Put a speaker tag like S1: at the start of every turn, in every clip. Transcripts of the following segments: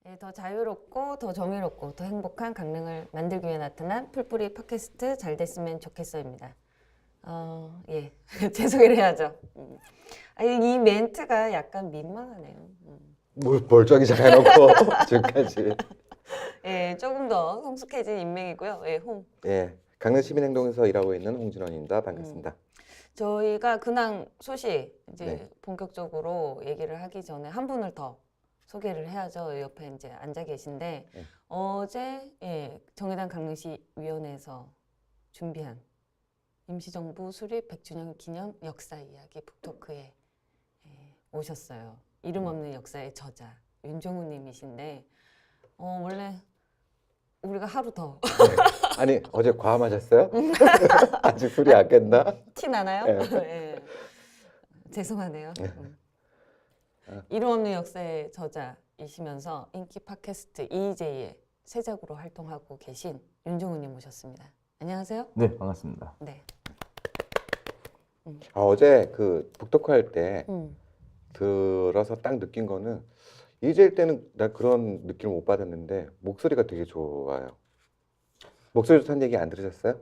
S1: 예, 더 자유롭고 더 정의롭고 더 행복한 강릉을 만들기 위해 나타난 풀뿌리 팟캐스트 잘 됐으면 좋겠어입니다. 예, 제 소개를 해야죠. 아니, 이 멘트가 약간 민망하네요.
S2: 뭘 멀쩡히 잘 해놓고 지금까지.
S1: 예, 조금 더 성숙해진 인맥이고요. 예,
S2: 예, 강릉 시민행동에서 일하고 있는 홍진원입니다. 반갑습니다.
S1: 저희가 근황 소식 이제
S2: 네.
S1: 본격적으로 얘기를 하기 전에 한 분을 더 소개를 해야죠. 옆에 이제 앉아 계신데
S2: 네.
S1: 어제 정의당 강릉시 위원회에서 준비한 임시정부 수립 100주년 기념 역사 이야기 북토크에 오셨어요. 이름 없는 역사의 저자 윤종우님이신데 원래 우리가 하루 더
S2: 아니 어제 과음하셨어요? 아직 술이 안 깼나?
S1: 티 나나요?
S2: 네.
S1: 예. 죄송하네요. 이름 없는 역사의 저자이시면서 인기 팟캐스트 EJ의 세작으로 활동하고 계신 윤종우님 모셨습니다. 안녕하세요.
S3: 네, 반갑습니다.
S1: 네.
S2: 어제 그 북토크 할 때
S1: 음.
S2: 들어서 딱 느낀 거는 이제일 때는 나 그런 느낌을 못 받았는데 목소리가 되게 좋아요. 목소리 좋다는 얘기 안 들으셨어요?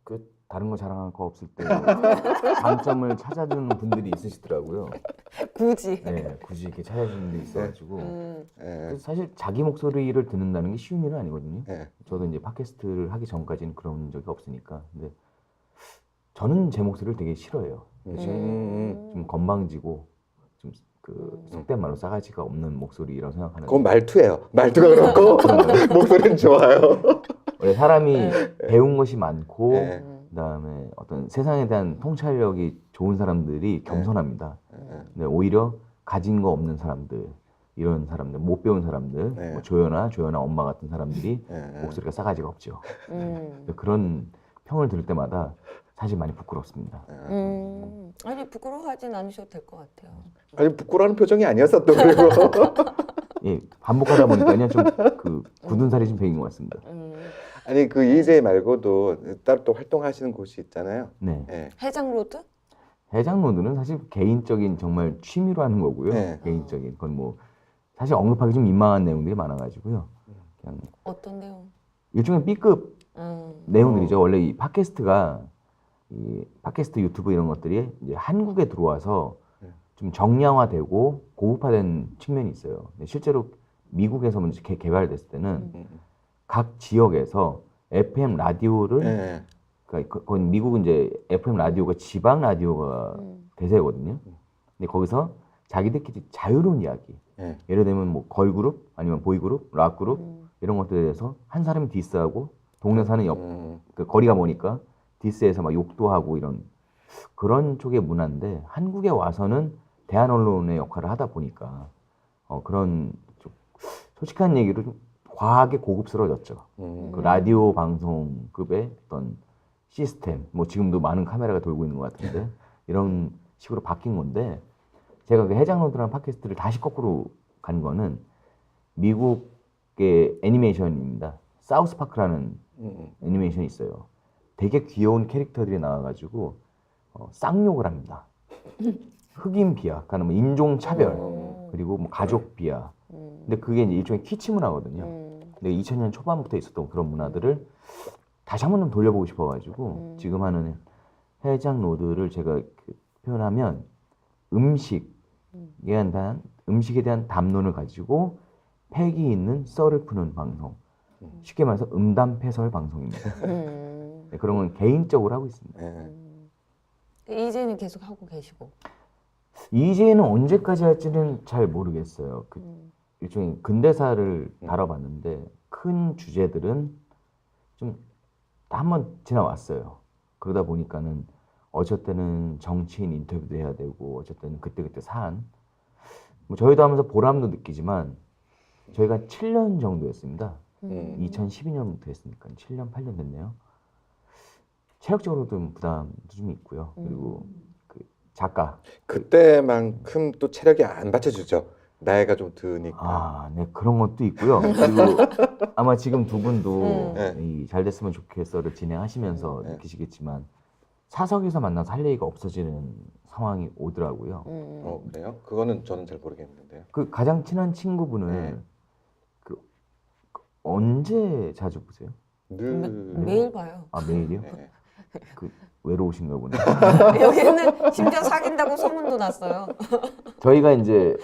S3: 그 다른 거 자랑할 거 없을 때 장점을 찾아주는 분들이 있으시더라고요.
S1: 굳이.
S3: 네, 굳이 이렇게 찾아주는 분들이 있어가지고
S1: 음.
S2: 예,
S3: 그래서 사실 자기 목소리를 듣는다는 게 쉬운 일은 아니거든요.
S2: 예.
S3: 저도 이제 팟캐스트를 하기 전까지는 그런 적이 없으니까. 근데 저는 제 목소리를 되게 싫어해요. 좀 건방지고 좀 그 속된 말로 싸가지가 없는 목소리라고 생각하는.
S2: 그건 말투예요. 말투가 그렇고 목소리는 좋아요.
S3: 원래 사람이 배운 것이 많고
S2: 네.
S3: 그다음에 어떤 세상에 대한 통찰력이 좋은 사람들이 겸손합니다.
S2: 네.
S3: 근데 오히려 가진 거 없는 사람들, 이런 사람들, 못 배운 사람들,
S2: 네.
S3: 뭐 조연아 엄마 같은 사람들이
S2: 네.
S3: 목소리가 싸가지가 없죠. 그런 평을 들을 때마다 사실 많이 부끄럽습니다.
S1: 아니 부끄러워하진 않으셔도 될 것 같아요.
S2: 아니 부끄러워하는 표정이 아니었어 또 그리고.
S3: 예, 반복하다 보니까요 좀 그 굳은 살이 좀 배인 것 같습니다.
S2: 아니 그 EJ 말고도 따로 또 활동하시는 곳이 있잖아요.
S3: 네,
S2: 예.
S1: 해장로드?
S3: 해장로드는 사실 개인적인 정말 취미로 하는 거고요.
S2: 네.
S3: 개인적인 그건 뭐 사실 언급하기 좀 민망한 내용들이 많아가지고요. 그냥
S1: 어떤 내용?
S3: 일종의 B급
S1: 음.
S3: 내용들이죠. 원래 이 팟캐스트가 이 팟캐스트 유튜브 이런 것들이 이제 한국에 들어와서 좀 정량화되고 고급화된 측면이 있어요. 근데 실제로 미국에서 먼저 개발됐을 때는 각 지역에서 FM 라디오를
S2: 예.
S3: 그러니까 그건 미국은 이제 FM 라디오가 지방 라디오가 대세거든요. 근데 거기서 자기들끼리 자유로운 이야기,
S2: 예.
S3: 예를 들면 뭐 걸그룹 아니면 보이그룹, 락그룹 이런 것들에 대해서 한 사람이 디스하고 동네 사는 그 거리가 머니까 디스해서 막 욕도 하고 이런 그런 쪽의 문화인데 한국에 와서는 대한 언론의 역할을 하다 보니까 그런 좀 솔직한 얘기로 좀 과하게 고급스러워졌죠. 그 라디오 방송급의 어떤 시스템, 뭐 지금도 많은 카메라가 돌고 있는 것 같은데 이런 식으로 바뀐 건데 제가 그 해장로드라는 팟캐스트를 다시 거꾸로 간 거는 미국의 애니메이션입니다. 사우스파크라는 애니메이션이 있어요. 되게 귀여운 캐릭터들이 나와가지고 쌍욕을 합니다. 흑인 비하, 그러니까 뭐 인종 차별, 그리고 뭐 가족 비하. 근데 그게 이제 일종의 키치 문화거든요. 근데 2000년 초반부터 있었던 그런 문화들을 다시 한번 좀 돌려보고 싶어가지고 지금 하는 해장로드를 제가 표현하면 음식에 대한 담론을 가지고 패기 있는 썰을 푸는 방송. 쉽게 말해서 음담패설 방송입니다. 네, 그런 건 개인적으로 하고 있습니다.
S1: 이제는 계속 하고 계시고.
S3: 이제는 언제까지 할지는 잘 모르겠어요. 그 일종의 근대사를 다뤄봤는데 큰 주제들은 좀 다 한번 지나왔어요. 그러다 보니까는 어쩔 때는 정치인 인터뷰도 해야 되고 어쩔 때는 그때그때 사안. 뭐 저희도 하면서 보람도 느끼지만 저희가 7년 정도 했습니다. 2012년부터 했으니까 7년, 8년 됐네요. 체력적으로도 좀 부담도 좀 있고요. 그리고 그 작가.
S2: 그때만큼 또 체력이 안 받쳐주죠. 나이가 좀 드니까.
S3: 아, 네, 그런 것도 있고요. 그리고 아마 지금 두 분도
S2: 네.
S3: 이 잘 됐으면 좋겠어를 진행하시면서 느끼시겠지만 사석에서 만나서 할 얘기가 없어지는 상황이 오더라고요.
S2: 그래요? 그거는 저는 잘 모르겠는데요.
S3: 그 가장 친한 친구분을 언제 자주 보세요?
S1: 매일 봐요.
S3: 아 매일이요?
S2: 네.
S3: 그 외로우신가 보네.
S1: 여기는 심지어 사귄다고 소문도 났어요.
S3: 저희가 이제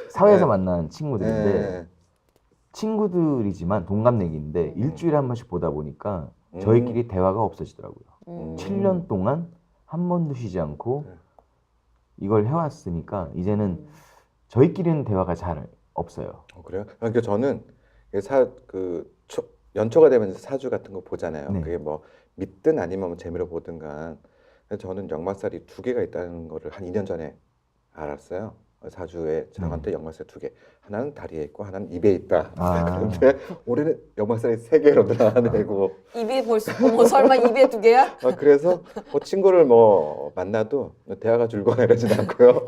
S3: 사회에서
S2: 네.
S3: 만난 친구들인데
S2: 네.
S3: 친구들이지만 동갑내기인데 일주일에 한 번씩 보다 보니까 저희끼리 대화가 없어지더라고요. 7년 동안 한 번도 쉬지 않고
S2: 네.
S3: 이걸 해왔으니까 이제는 저희끼리는 대화가 잘 없어요.
S2: 그래요? 그러니까 저는 연초가 되면 사주 같은 거 보잖아요.
S3: 네.
S2: 그게 뭐 믿든 아니면 뭐 재미로 보든가. 저는 역마살이 2개가 있다는 거를 한 2년 전에 알았어요. 사주에 저한테 역마살 2개. 하나는 다리에 있고 하나는 입에 있다.
S3: 아.
S2: 근데 올해는 역마살이 3개로 나내고.
S1: 입에 벌써 뭐 설마 입에 2개야?
S2: 그래서 뭐 친구를 뭐 만나도 대화가 줄거나 이러진 않고요.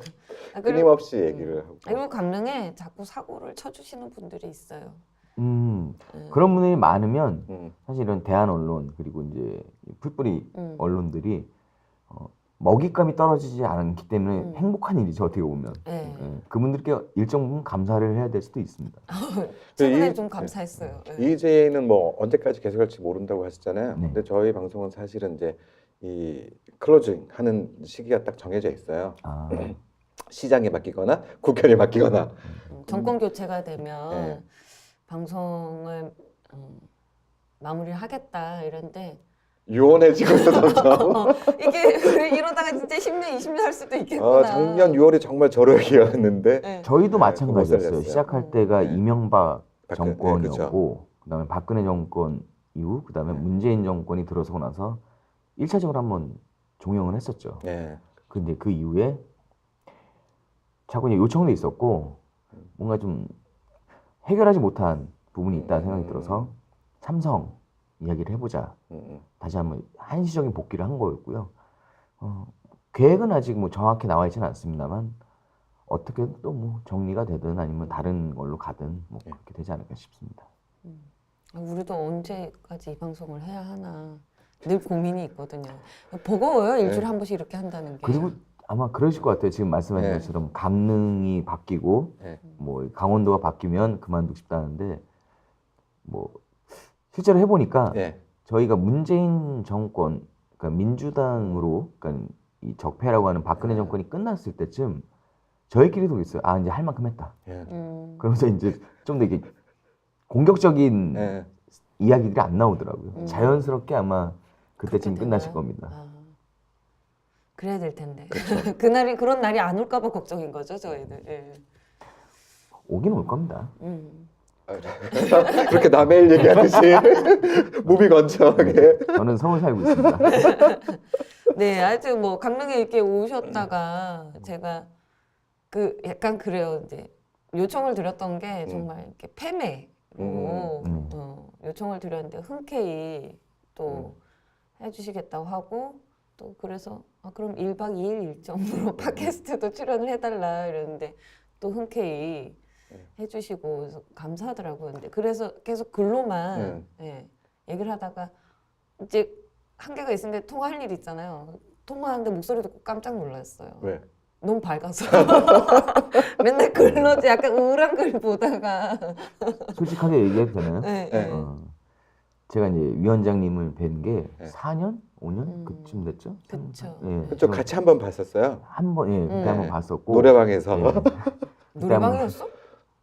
S2: 끊임없이 얘기를 하고.
S1: 그리고 강릉에 자꾸 사고를 쳐주시는 분들이 있어요.
S3: 그런 분들이 많으면
S2: 음.
S3: 사실 이런 대한 언론 그리고 이제 풀뿌리 언론들이 먹잇감이 떨어지지 않기 때문에 행복한 일이죠 어떻게 보면.
S1: 네.
S3: 예, 그분들께 일정 부분 감사를 해야 될 수도 있습니다.
S1: 최근에 좀 감사했어요. 네.
S2: EJ는 뭐 언제까지 계속할지 모른다고 하셨잖아요.
S3: 네.
S2: 근데 저희 방송은 사실은 이제 이 클로징 하는 시기가 딱 정해져 있어요.
S3: 아,
S2: 시장이 바뀌거나 국회의원이 바뀌거나.
S1: 정권 교체가 되면
S2: 네.
S1: 방송을 마무리를 하겠다 이런데
S2: 유원해지고 있어 점점.
S1: 이게 이러다가 진짜 10년, 20년 할 수도 있겠구나.
S2: 작년 6월이 정말 저러기였는데.
S1: 네.
S3: 저희도
S2: 네,
S3: 마찬가지였어요.
S2: 살렸어요.
S3: 시작할 때가
S2: 네.
S3: 이명박
S2: 박근혜,
S3: 정권이었고 그다음에 박근혜 정권 이후 그다음에 문재인 정권이 들어서고 나서 1차적으로 한번 종영을 했었죠.
S2: 네.
S3: 근데 그 이후에 자꾸 이제 요청도 있었고 뭔가 좀 해결하지 못한 부분이 있다 생각이 들어서 삼성 이야기를 해보자. 다시 한번 한시적인 복귀를 한 거였고요. 계획은 아직 뭐 정확히 나와 있지는 않습니다만 어떻게든 또 뭐 정리가 되든 아니면 다른 걸로 가든 뭐 그렇게 되지 않을까 싶습니다.
S1: 우리도 언제까지 이 방송을 해야 하나 늘 고민이 있거든요. 버거워요. 일주일에 한 번씩 이렇게 한다는 게.
S3: 그리고 아마 그러실 것 같아요. 지금 말씀하신
S2: 네.
S3: 것처럼 강릉이 바뀌고
S2: 네.
S3: 뭐 강원도가 바뀌면 그만두고 싶다는데 뭐 실제로 해보니까
S2: 네.
S3: 저희가 문재인 정권, 그러니까 민주당으로, 그러니까 이 적폐라고 하는 박근혜 정권이 끝났을 때쯤 저희끼리도 있어요. 아 이제 할 만큼 했다.
S2: 네.
S3: 그러면서 이제 좀 더 이게 공격적인
S2: 네.
S3: 이야기들이 안 나오더라고요. 자연스럽게 아마 그때쯤
S1: 그렇게
S3: 끝나실
S1: 되나요?
S3: 겁니다.
S1: 아, 그래야 될 텐데. 그날이 그런 날이 안 올까봐 걱정인 거죠, 저희는. 예.
S3: 오긴 올 겁니다.
S2: 그렇게 남의 일 얘기하듯이 무비건조하게.
S3: 저는 서울 살고 있습니다.
S1: 네, 하여튼 뭐 강릉에 이렇게 오셨다가 제가 그 약간 그래요. 이제 요청을 드렸던 게 정말 이렇게 패매로 요청을 드렸는데 흔쾌히 또 해주시겠다고 하고 또 그래서 그럼 1박 2일 일정으로 팟캐스트도 출연을 해달라 이러는데 또 흔쾌히 해주시고 그래서 감사하더라고요. 근데 그래서 계속 글로만 얘기를 하다가 이제 한계가 있으니까 통화할 일 있잖아요. 통화하는데 목소리 듣고 깜짝 놀랐어요.
S2: 왜?
S1: 너무 밝아서 맨날 글로 약간 우울한 글 보다가
S3: 솔직하게 얘기해도 되나요?
S1: 네,
S2: 네.
S3: 제가 이제 위원장님을 뵌 게
S2: 네.
S3: 4년? 5년? 그쯤 됐죠?
S1: 그쵸.
S3: 예.
S2: 그쪽 같이 한번 봤었어요.
S3: 한번 예, 그때 한번 봤었고
S2: 노래방에서.
S3: 예.
S1: 노래방이었어?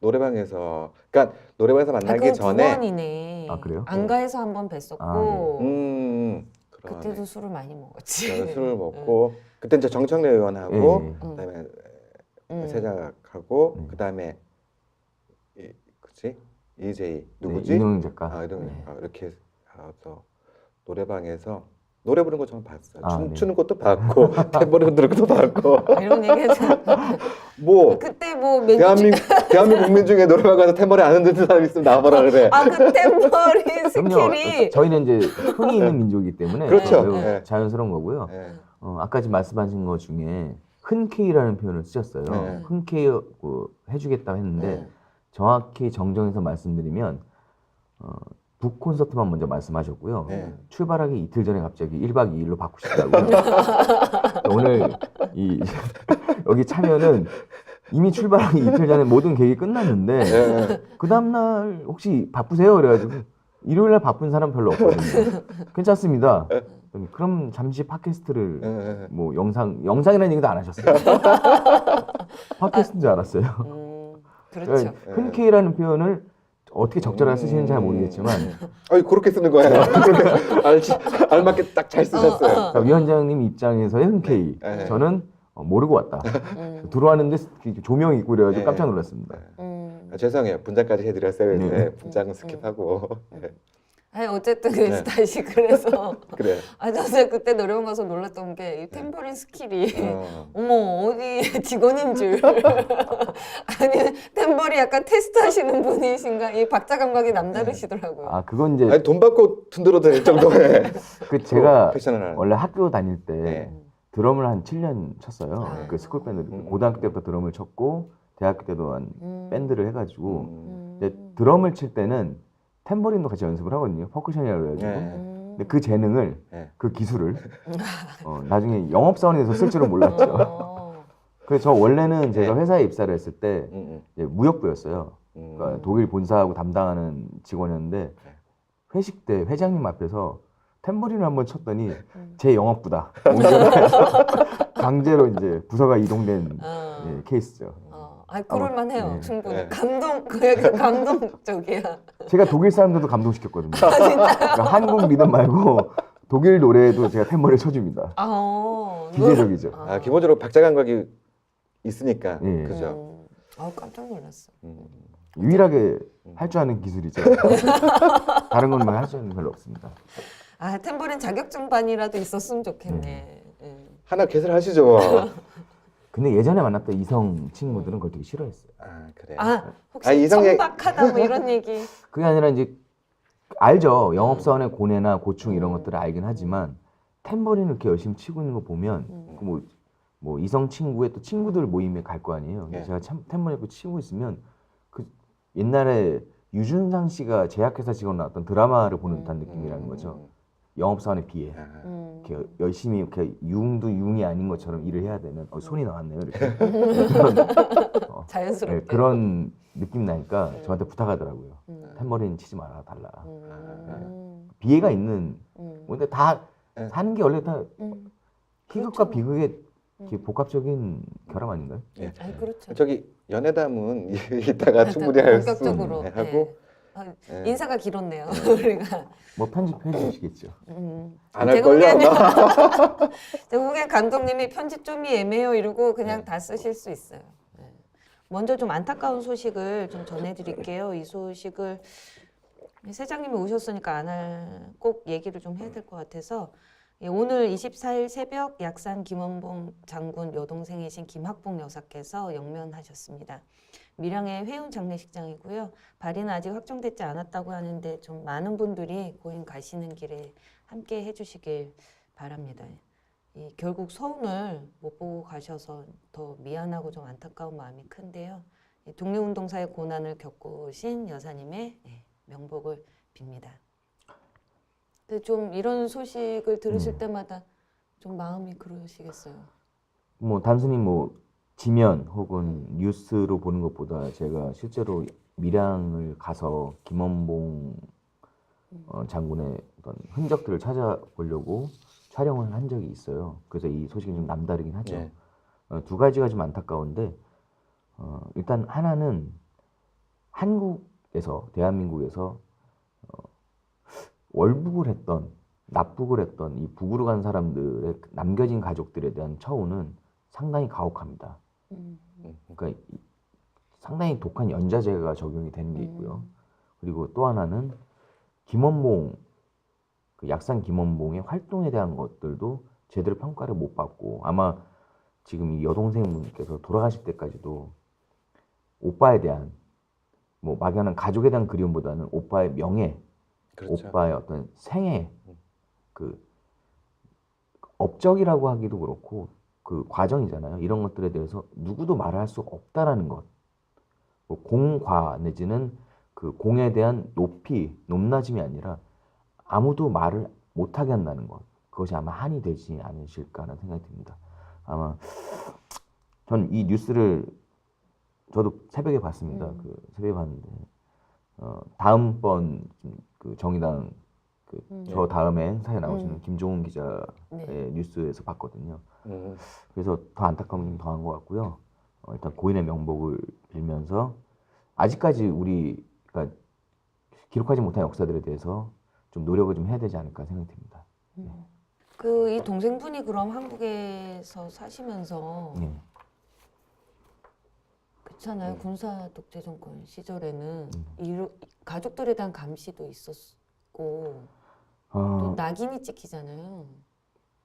S2: 노래방에서. 그러니까 노래방에서 만나기
S1: 그건
S2: 전에.
S1: 9번이네.
S3: 아, 그래요?
S1: 안가에서 한번 뵀었고
S3: 아,
S2: 그러네.
S1: 그때도 술을 많이 먹었지.
S2: 저는 술을 먹고 그때 이제 정청래 의원하고
S3: 예.
S2: 그다음에 세작하고 그다음에 그치 EJ 누구지?
S3: 이동영 작가.
S2: 이동영 작가 이렇게 해서 노래방에서 노래 부르는 거 저는 봤어요.
S3: 네.
S2: 추는 것도 봤고 탬버린 흔드는 것도 봤고
S1: 이런 얘기해서
S2: 뭐
S1: 그때 뭐 맥주
S2: 대한민국 국민 중에 노래방 가서 탬버린 안 흔드는 사람 있으면 나와봐라 그래.
S1: 그 템버린
S3: 그럼요.
S1: 스킬이
S3: 저희는 이제 흥이 있는 민족이기 때문에
S2: 그렇죠.
S3: 매우
S2: 네.
S3: 자연스러운 거고요.
S2: 네.
S3: 아까 지금 말씀하신 것 중에 흔쾌히라는 표현을 쓰셨어요.
S2: 네.
S3: 흔쾌히 해주겠다고 했는데
S2: 네.
S3: 정확히 정정해서 말씀드리면 북 콘서트만 먼저 말씀하셨고요.
S2: 네.
S3: 출발하기 이틀 전에 갑자기 1박 2일로 바꾸시더라고요. 오늘 여기 참여는 이미 출발하기 이틀 전에 모든 계획이 끝났는데
S2: 예.
S3: 그 다음날 혹시 바쁘세요? 그래가지고 일요일 날 바쁜 사람 별로 없거든요. 괜찮습니다. 그럼 잠시 팟캐스트를
S2: 예.
S3: 뭐 영상이라는 얘기도 안 하셨어요. 팟캐스트인 줄 알았어요.
S1: 그렇죠.
S3: 흔쾌히라는 표현을 어떻게 적절하게 쓰시는지 잘 모르겠지만
S2: 아니 그렇게 쓰는 거예요. 그렇게 알맞게 딱 잘 쓰셨어요.
S3: 그러니까 위원장님 입장에서의 흔쾌히
S2: 네.
S3: 저는 모르고 왔다. 들어왔는데 조명이 있고 그래가지고
S2: 네.
S3: 깜짝 놀랐습니다.
S2: 죄송해요. 분장까지 해드렸어요.
S3: 네.
S2: 네. 분장은 스킵하고. 네.
S1: 아니 어쨌든
S2: 네.
S1: 다시 그래서
S2: 그래.
S1: 저는 그때 노래방 가서 놀랐던 게 이 탬버린 스킬이
S2: 어.
S1: 어머 어디 직원인 줄 아니 탬버린 약간 테스트 하시는 분이신가 이 박자 감각이 남다르시더라고요.
S3: 아 그건 이제
S2: 아니 돈 받고 든들어도 될 정도의
S3: 그 제가
S2: 패션을 하는.
S3: 원래 학교 다닐 때
S2: 네.
S3: 드럼을 한 7년 쳤어요.
S1: 아.
S3: 그 스쿨 밴드 고등학교 때부터 드럼을 쳤고 대학교 때도 한 밴드를 해가지고 이제 드럼을 칠 때는 탬버린도 같이 연습을 하거든요. 퍼쿠션이라고 그래가지고.
S2: 네.
S3: 근데 그 재능을,
S2: 네.
S3: 그 기술을 나중에 영업사원에서 쓸 줄은 몰랐죠.
S1: 어.
S3: 그래서 저 원래는 제가
S2: 네.
S3: 회사에 입사를 했을 때 이제 무역부였어요.
S2: 음.
S3: 그러니까 독일 본사하고 담당하는 직원이었는데 회식 때 회장님 앞에서 탬버린을 한번 쳤더니 제 영업부다. 강제로 이제 부서가 이동된 예, 케이스죠.
S1: 그럴만해요.
S3: 네.
S1: 충분히
S2: 네.
S1: 감동적이야.
S3: 제가 독일 사람들도 감동시켰거든요. 그러니까 한국 리듬 말고 독일 노래도 제가 탬버린을 쳐줍니다. 기계적이죠.
S2: 기본적으로 박자 감각이 있으니까.
S3: 예.
S2: 그죠.
S1: 깜짝 놀랐어.
S3: 유일하게 할 줄 아는 기술이죠. 다른 건 할 줄 아는 게 별로 없습니다.
S1: 탬버린 자격증반이라도 있었으면 좋겠네.
S2: 하나 개설하시죠.
S3: 근데 예전에 만났던 이성 친구들은 그걸 되게 싫어했어요.
S2: 아 그래.
S1: 혹시
S2: 이성 얘기-
S1: 천박하다 뭐 이런 얘기.
S3: 그게 아니라 이제 알죠. 영업사원의 고뇌나 고충 이런 것들을 알긴 하지만 탬버린을 이렇게 열심히 치고 있는 거 보면 뭐 이성 친구의 또 친구들 모임에 갈 거 아니에요.
S2: 예.
S3: 제가 탬버린 이렇게 치고 있으면 그 옛날에 유준상 씨가 제약회사 직원 나왔던 드라마를 보는 듯한 느낌이라는 거죠. 영업사원에 비해. 이렇게 열심히 이렇게 융도 융이 아닌 것처럼 일을 해야 되는 손이 나왔네요. 이렇게
S1: 자연스럽게.
S3: 네, 그런 느낌 나니까 저한테 부탁하더라고요. 탬버린 치지 말아 달라. 비애가 있는. 근데 다 사는 게 원래 다 희극과 비극의 이렇게 복합적인 결합 아닌가요?
S2: 예.
S1: 그렇죠.
S2: 저기 연애담은 이따가 충분히 할 수
S1: 본격적으로
S2: 하고
S1: 예. 인사가 길었네요. 우리가
S3: 뭐 편집해 주시겠죠.
S2: 안 할 걸요.
S1: 대국의 감독님이 편집 좀이 애매해요 이러고 그냥 다 쓰실 수 있어요. 네. 먼저 좀 안타까운 소식을 좀 전해드릴게요. 이 소식을 세장님이 오셨으니까 꼭 얘기를 좀 해야 될 것 같아서 오늘 24일 새벽 약산 김원봉 장군 여동생이신 김학봉 여사께서 영면하셨습니다. 밀양의 회운 장례식장이고요. 발인은 아직 확정되지 않았다고 하는데 좀 많은 분들이 고인 가시는 길에 함께 해주시길 바랍니다. 결국 서운을 못 보고 가셔서 더 미안하고 좀 안타까운 마음이 큰데요. 독립운동사의 고난을 겪으신 여사님의 명복을 빕니다. 근데 좀 이런 소식을 들으실 때마다 좀 마음이 그러시겠어요.
S3: 뭐 단순히 뭐 지면 혹은 뉴스로 보는 것보다 제가 실제로 밀양을 가서 김원봉 장군의 어떤 흔적들을 찾아보려고 촬영을 한 적이 있어요. 그래서 이 소식이 좀 남다르긴 하죠.
S2: 네.
S3: 두 가지가 좀 안타까운데 일단 하나는 한국에서 대한민국에서 월북을 했던 납북을 했던 이 북으로 간 사람들의 남겨진 가족들에 대한 처우는 상당히 가혹합니다. 그러니까 상당히 독한 연좌제가 적용이 되는 게 있고요. 그리고 또 하나는 김원봉 그 약산 김원봉의 활동에 대한 것들도 제대로 평가를 못 받고 아마 지금 이 여동생분께서 돌아가실 때까지도 오빠에 대한 뭐 막연한 가족에 대한 그리움보다는 오빠의 명예,
S2: 그렇죠.
S3: 오빠의 어떤 생애 그 업적이라고 하기도 그렇고 그 과정이잖아요. 이런 것들에 대해서 누구도 말을 할 수 없다라는 것. 뭐 공과 내지는 그 공에 대한 높낮임이 아니라 아무도 말을 못하게 한다는 것. 그것이 아마 한이 되지 않으실까라는 생각이 듭니다. 아마 전 이 뉴스를 저도 새벽에 봤습니다. 그 새벽에 봤는데 다음번 그 정의당 저 다음에 행사에 나오시는 김종훈 기자의
S1: 네.
S3: 뉴스에서 봤거든요. 그래서 더 안타까움이 좀 더한 것 같고요. 일단 고인의 명복을 빌면서 아직까지 우리가 기록하지 못한 역사들에 대해서 좀 노력을 좀 해야 되지 않을까 생각이 듭니다.
S1: 그 이 동생분이 그럼 한국에서 사시면서
S3: 네.
S1: 그렇잖아요. 군사 독재 정권 시절에는 가족들에 대한 감시도 있었고 또 낙인이 찍히잖아요.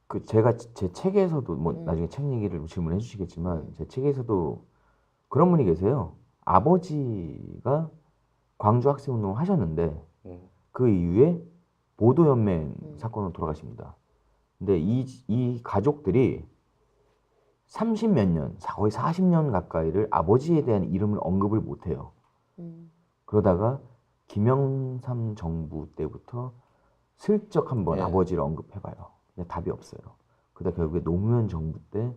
S3: 그 제가 제 책에서도 뭐 나중에 책 얘기를 질문해 주시겠지만 제 책에서도 그런 분이 계세요. 아버지가 광주 학생운동을 하셨는데 그 이후에 보도연맹 사건으로 돌아가십니다. 근데 이 가족들이 30몇 년, 거의 40년 가까이를 아버지에 대한 이름을 언급을 못 해요. 그러다가 김영삼 정부 때부터 슬쩍 한번
S2: 예.
S3: 아버지를 언급해봐요. 근데 답이 없어요. 그러다 결국에 노무현 정부 때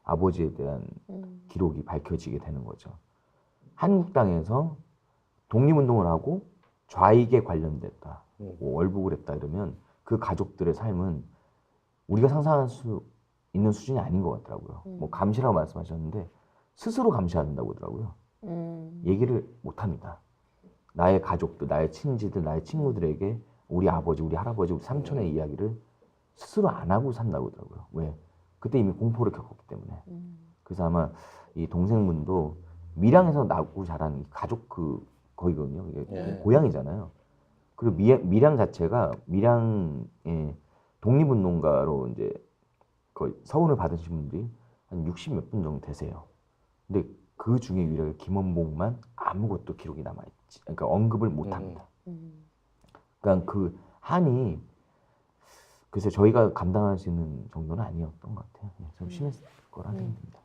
S3: 아버지에 대한 기록이 밝혀지게 되는 거죠. 한국 땅에서 독립운동을 하고 좌익에 관련됐다, 뭐 월북을 했다 이러면 그 가족들의 삶은 우리가 상상할 수 있는 수준이 아닌 것 같더라고요. 뭐 감시라고 말씀하셨는데 스스로 감시해야 된다고 하더라고요. 얘기를 못 합니다. 나의 가족들, 나의 친지들, 나의 친구들에게 우리 아버지, 우리 할아버지, 우리 삼촌의 이야기를 스스로 안 하고 산다고 하더라고요. 왜? 그때 이미 공포를 겪었기 때문에. 그래서 아마 이 동생분도 밀양에서 나고 자란 가족 거기거든요. 이게
S2: 예.
S3: 고향이잖아요. 그리고 밀양 자체가 밀양의 독립운동가로 이제 거의 서훈을 받으신 분들이 한 60 몇 분 정도 되세요. 근데 그 중에 유일하게 김원봉만 아무것도 기록이 남아있지. 그러니까 언급을 못 합니다. 그러니까 그 한이 글쎄 저희가 감당할 수 있는 정도는 아니었던 것 같아요. 좀 심했을 거라 생각됩니다.